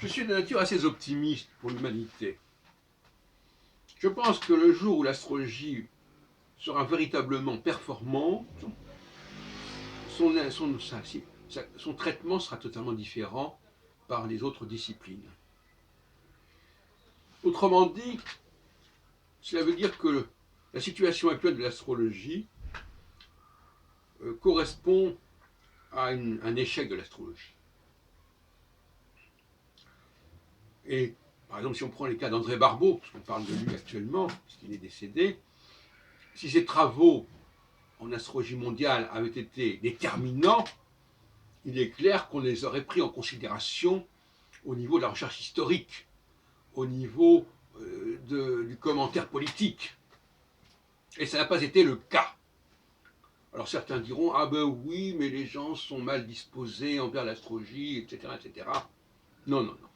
Je suis de nature assez optimiste pour l'humanité. Je pense que le jour où l'astrologie sera véritablement performante, son traitement sera totalement différent par les autres disciplines. Autrement dit, cela veut dire que la situation actuelle de l'astrologie correspond à un échec de l'astrologie. Et par exemple, si on prend les cas d'André Barbeau, parce qu'on parle de lui actuellement, puisqu'il est décédé, si ses travaux en astrologie mondiale avaient été déterminants, il est clair qu'on les aurait pris en considération au niveau de la recherche historique, au niveau du commentaire politique. Et ça n'a pas été le cas. Alors certains diront, ah ben oui, mais les gens sont mal disposés envers l'astrologie, etc., etc. Non, non, non.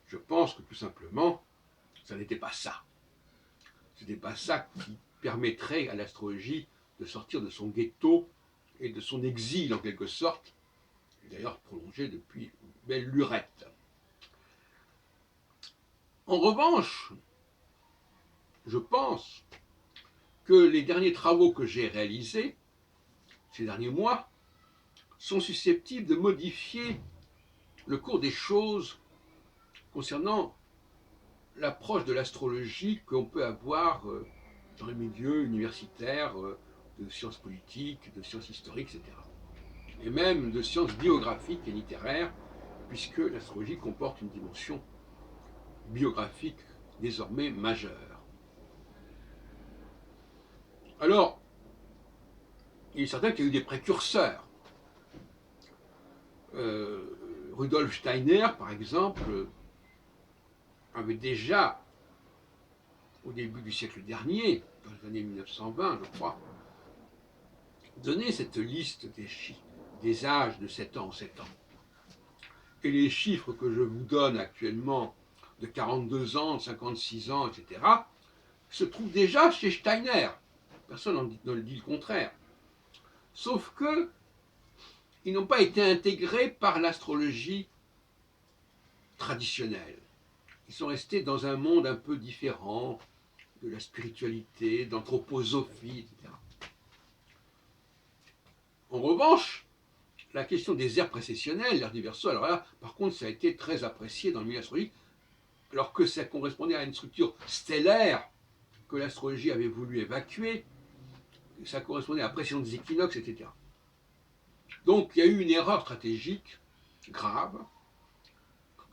Je pense que tout simplement, ça n'était pas ça. Ce n'était pas ça qui permettrait à l'astrologie de sortir de son ghetto et de son exil en quelque sorte, d'ailleurs prolongé depuis belle lurette. En revanche, je pense que les derniers travaux que j'ai réalisés ces derniers mois sont susceptibles de modifier le cours des choses concernant l'approche de l'astrologie qu'on peut avoir dans les milieux universitaires, de sciences politiques, de sciences historiques, etc. Et même de sciences biographiques et littéraires, puisque l'astrologie comporte une dimension biographique désormais majeure. Alors, il est certain qu'il y a eu des précurseurs. Rudolf Steiner, par exemple, avait déjà, au début du siècle dernier, dans les années 1920, je crois, donné cette liste des âges de 7 ans en 7 ans. Et les chiffres que je vous donne actuellement, de 42 ans, de 56 ans, etc., se trouvent déjà chez Steiner. Personne ne dit le contraire. Sauf que ils n'ont pas été intégrés par l'astrologie traditionnelle. Ils sont restés dans un monde un peu différent de la spiritualité, d'anthroposophie, etc. En revanche, la question des ères précessionnelles, l'ère du Verseau, alors là, par contre, ça a été très apprécié dans le milieu astrologique, alors que ça correspondait à une structure stellaire que l'astrologie avait voulu évacuer, ça correspondait à la précession des équinoxes, etc. Donc, il y a eu une erreur stratégique grave,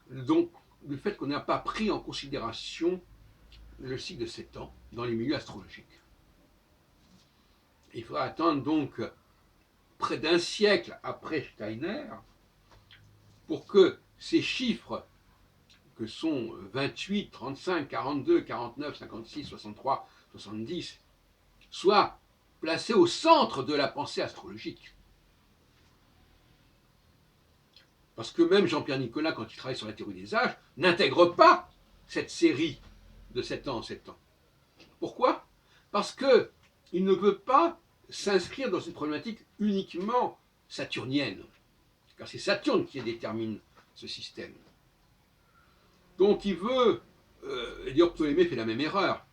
donc le fait qu'on n'a pas pris en considération le cycle de 7 ans dans les milieux astrologiques. Il faudra attendre donc près d'un siècle après Steiner pour que ces chiffres, que sont 28, 35, 42, 49, 56, 63, 70, soient placés au centre de la pensée astrologique. Parce que même Jean-Pierre Nicolas, quand il travaille sur la théorie des âges, n'intègre pas cette série de 7 ans en 7 ans. Pourquoi? Parce qu'il ne veut pas s'inscrire dans une problématique uniquement saturnienne. Car c'est Saturne qui détermine ce système. Donc il veut, et d'ailleurs Ptolémée fait la même erreur,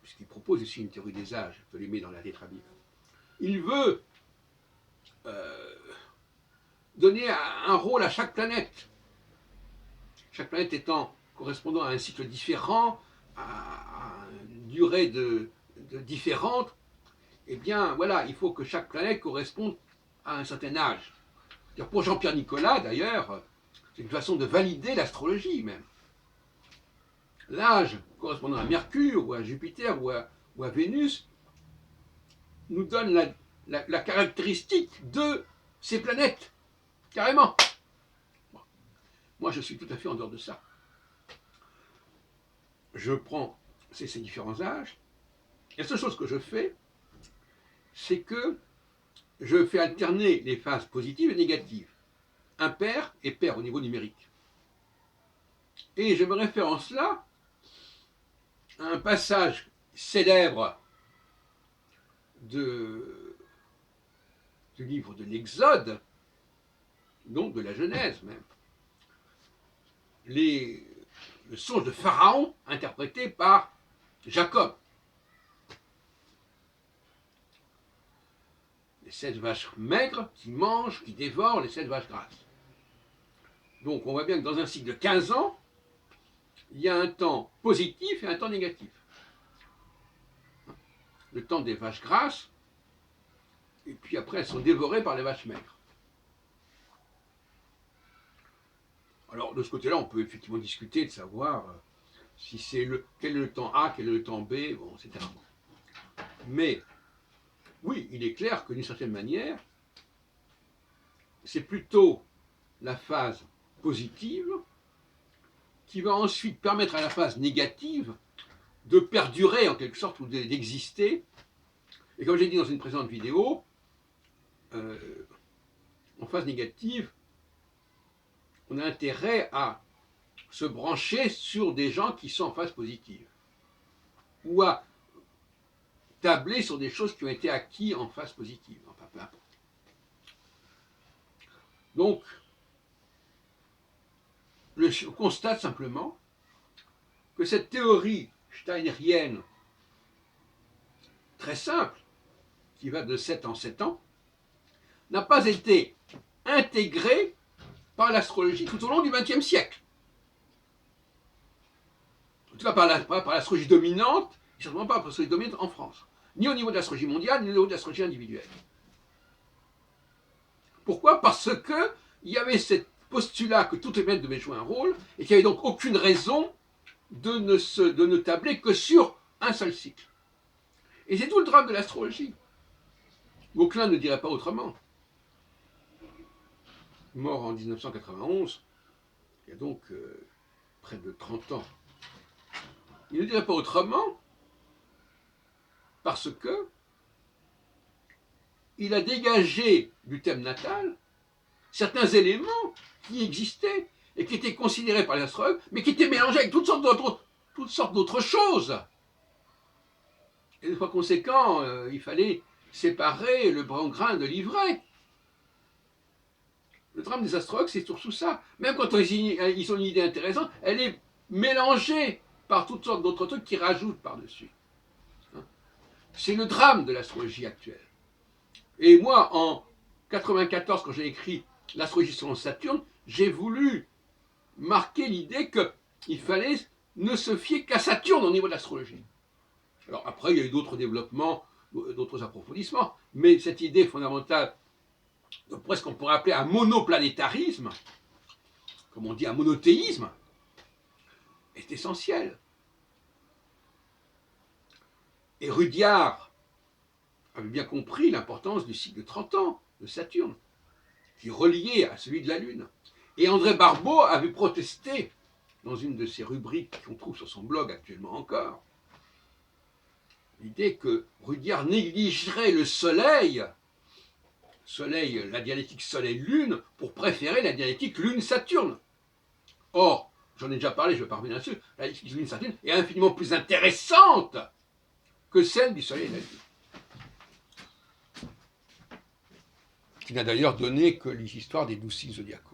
puisqu'il propose aussi une théorie des âges, Ptolémée dans la Tétrabible. Il veut donner un rôle à chaque planète. Chaque planète correspondant à un cycle différent, à une durée différente, eh bien voilà, il faut que chaque planète corresponde à un certain âge. Pour Jean-Pierre Nicolas, d'ailleurs, c'est une façon de valider l'astrologie même. L'âge correspondant à Mercure ou à Jupiter ou à Vénus nous donne la caractéristique de ces planètes, carrément. Bon. Moi, je suis tout à fait en dehors de ça. Je prends ces différents âges. La seule chose que je fais, c'est que je fais alterner les phases positives et négatives, impaires et paires au niveau numérique. Et je me réfère en cela à un passage célèbre du livre de l'Exode, donc de la Genèse même, le songe de Pharaon interprété par Jacob. Les 7 vaches maigres qui mangent, qui dévorent les 7 vaches grasses. Donc on voit bien que dans un cycle de 15 ans, il y a un temps positif et un temps négatif. Le temps des vaches grasses, et puis après elles sont dévorées par les vaches maigres. Alors de ce côté-là, on peut effectivement discuter de savoir si c'est quel est le temps A, quel est le temps B, bon, etc. Mais oui, il est clair que d'une certaine manière, c'est plutôt la phase positive qui va ensuite permettre à la phase négative de perdurer en quelque sorte ou d'exister. Et comme j'ai dit dans une précédente vidéo, en phase négative, on a intérêt à se brancher sur des gens qui sont en phase positive, ou à tabler sur des choses qui ont été acquises en phase positive, enfin peu importe. Donc, on constate simplement que cette théorie steinérienne très simple, qui va de 7 en 7 ans, n'a pas été intégrée par l'astrologie tout au long du XXe siècle. En tout cas par l'astrologie dominante, et certainement pas par l'astrologie dominante en France, ni au niveau de l'astrologie mondiale, ni au niveau de l'astrologie individuelle. Pourquoi? Parce que il y avait ce postulat que toutes les planètes devaient jouer un rôle, et qu'il n'y avait donc aucune raison de ne tabler que sur un seul cycle. Et c'est tout le drame de l'astrologie. Vauquelin ne dirait pas autrement. Mort en 1991, il y a donc près de 30 ans. Il ne dirait pas autrement parce que il a dégagé du thème natal certains éléments qui existaient et qui étaient considérés par les astrologues, mais qui étaient mélangés avec toutes sortes d'autres choses. Et par conséquent, il fallait séparer le bon grain de l'ivraie. Le drame des astrologues, c'est surtout ça. Même quand ils ont une idée intéressante, elle est mélangée par toutes sortes d'autres trucs qui rajoutent par-dessus. C'est le drame de l'astrologie actuelle. Et moi, en 1994, quand j'ai écrit l'astrologie selon Saturne, j'ai voulu marquer l'idée qu'il fallait ne se fier qu'à Saturne au niveau de l'astrologie. Alors après, il y a eu d'autres développements, d'autres approfondissements, mais cette idée fondamentale de presque qu'on pourrait appeler un monoplanétarisme, comme on dit un monothéisme, est essentielle. Et Rudyard avait bien compris l'importance du cycle de 30 ans de Saturne, qui est relié à celui de la Lune. Et André Barbeau avait protesté dans une de ses rubriques qu'on trouve sur son blog actuellement encore, l'idée que Rudyard négligerait le Soleil, la dialectique Soleil-Lune, pour préférer la dialectique Lune-Saturne. Or, j'en ai déjà parlé, je ne vais pas revenir là-dessus, la dialectique Lune-Saturne est infiniment plus intéressante que celle du Soleil et de la Lune. Qui n'a d'ailleurs donné que l'histoire des 12 signes zodiacaux.